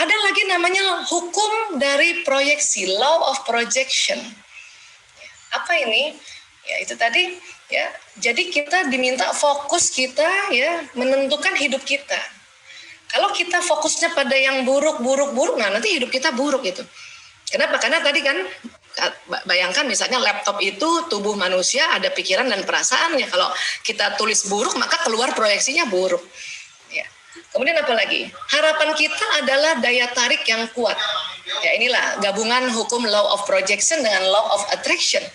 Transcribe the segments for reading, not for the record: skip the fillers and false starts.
Ada lagi namanya hukum dari proyeksi, law of projection. Apa ini? Ya itu tadi ya. Jadi kita diminta fokus kita ya menentukan hidup kita. Kalau kita fokusnya pada yang buruk, nah nanti hidup kita buruk itu. Kenapa? Karena tadi kan bayangkan misalnya laptop itu tubuh manusia ada pikiran dan perasaannya. Kalau kita tulis buruk maka keluar proyeksinya buruk. Ya. Kemudian apa lagi? Harapan kita adalah daya tarik yang kuat. Ya inilah gabungan hukum law of projection dengan law of attraction.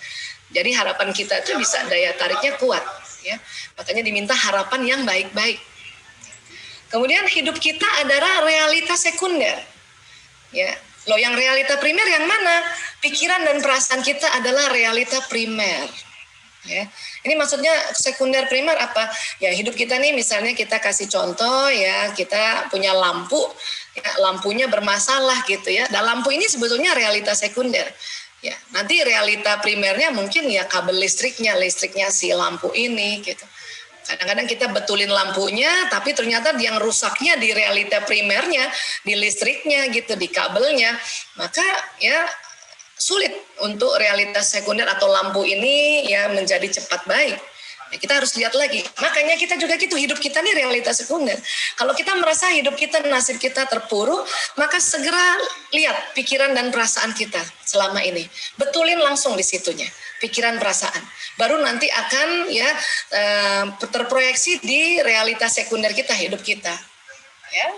Jadi harapan kita itu bisa daya tariknya kuat. Ya. Makanya diminta harapan yang baik-baik. Kemudian hidup kita adalah realitas sekunder. Ya. Loh yang realita primer yang mana? Pikiran dan perasaan kita adalah realita primer. Ya. Ini maksudnya sekunder primer apa? Ya hidup kita nih misalnya kita kasih contoh ya kita punya lampu, ya, lampunya bermasalah gitu ya. Dan lampu ini sebetulnya realita sekunder. Ya, nanti realita primernya mungkin ya kabel listriknya si lampu ini gitu. Kadang-kadang kita betulin lampunya, tapi ternyata yang rusaknya di realita primernya, di listriknya gitu, di kabelnya. Maka ya sulit untuk realitas sekunder atau lampu ini ya menjadi cepat baik. Ya, kita harus lihat lagi. Makanya kita juga gitu, hidup kita ini realitas sekunder. Kalau kita merasa hidup kita, nasib kita terpuruk, maka segera lihat pikiran dan perasaan kita selama ini. Betulin langsung di situnya, pikiran perasaan. Baru nanti akan ya terproyeksi di realitas sekunder kita, hidup kita. Ya.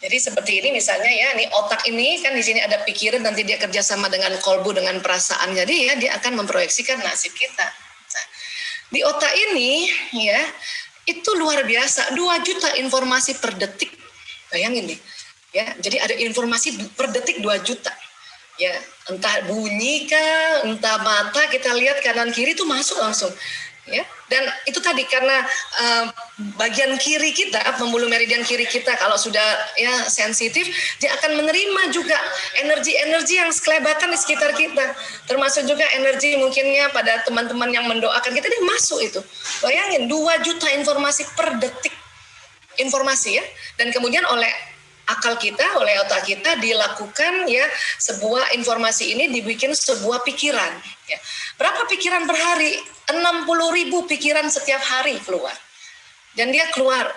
Jadi seperti ini misalnya ya, nih otak ini kan di sini ada pikiran, nanti dia kerjasama dengan kolbu, dengan perasaan. Jadi ya dia akan memproyeksikan nasib kita. Nah, di otak ini ya itu luar biasa, 2 juta informasi per detik. Bayangin nih. Ya, jadi ada informasi per detik 2 juta. Ya, entah bunyi kah, entah mata kita lihat kanan kiri itu masuk langsung. Ya, dan itu tadi karena bagian kiri kita, pembuluh meridian kiri kita kalau sudah ya sensitif, dia akan menerima juga energi-energi yang sekelebatan di sekitar kita, termasuk juga energi mungkinnya pada teman-teman yang mendoakan kita, dia masuk itu. Bayangin 2 juta informasi per detik informasi ya, dan kemudian oleh akal kita, oleh otak kita dilakukan ya sebuah informasi ini dibikin sebuah pikiran. Ya. Berapa pikiran per hari? 60.000 pikiran setiap hari keluar. Dan dia keluar,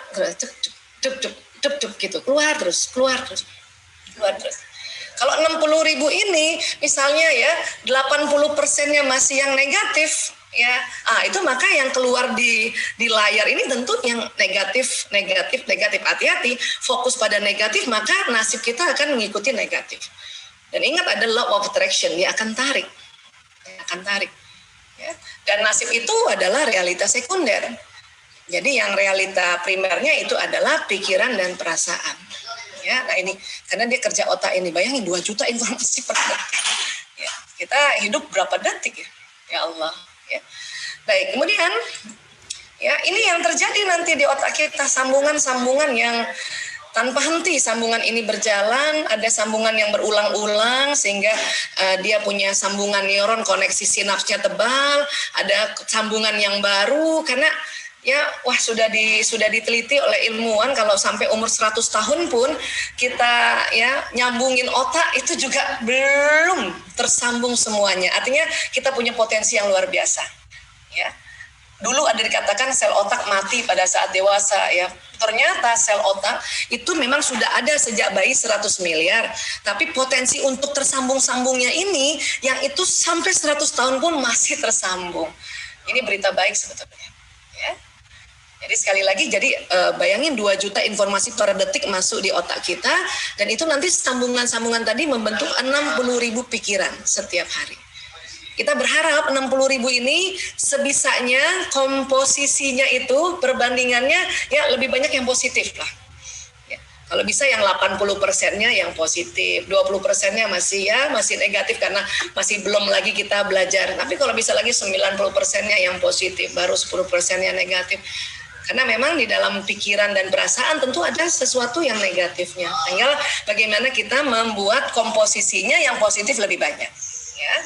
gitu, keluar terus. Kalau 60.000 ini misalnya ya 80%-nya masih yang negatif. Ya, itu maka yang keluar di layar ini tentu yang negatif. Hati-hati, fokus pada negatif maka nasib kita akan mengikuti negatif. Dan ingat ada law of attraction, dia akan tarik. Ya. Dan nasib itu adalah realitas sekunder. Jadi yang realita primernya itu adalah pikiran dan perasaan. Ya, nah ini karena dia kerja otak ini, bayangin 2 juta informasi per detik. Ya, kita hidup berapa detik ya? Ya Allah. Ya. Baik, kemudian ya ini yang terjadi nanti di otak kita, sambungan-sambungan yang tanpa henti sambungan ini berjalan, ada sambungan yang berulang-ulang sehingga dia punya sambungan neuron, koneksi sinapsnya tebal, ada sambungan yang baru karena ya sudah diteliti oleh ilmuwan kalau sampai umur 100 tahun pun kita ya nyambungin otak itu juga belum tersambung semuanya. Artinya kita punya potensi yang luar biasa. Ya. Dulu ada dikatakan sel otak mati pada saat dewasa ya. Ternyata sel otak itu memang sudah ada sejak bayi 100 miliar. Tapi potensi untuk tersambung-sambungnya ini yang itu sampai 100 tahun pun masih tersambung. Ini berita baik sebetulnya. Ya. Jadi sekali lagi, bayangin 2 juta informasi per detik masuk di otak kita, dan itu nanti sambungan-sambungan tadi membentuk 60.000 pikiran setiap hari. Kita berharap 60.000 ini sebisanya komposisinya itu perbandingannya ya lebih banyak yang positif lah. Ya, kalau bisa yang 80%-nya yang positif, 20%-nya masih negatif karena masih belum lagi kita belajar. Tapi kalau bisa lagi 90%-nya yang positif, baru 10%-nya negatif. Karena memang di dalam pikiran dan perasaan tentu ada sesuatu yang negatifnya. Tinggal bagaimana kita membuat komposisinya yang positif lebih banyak. Ya.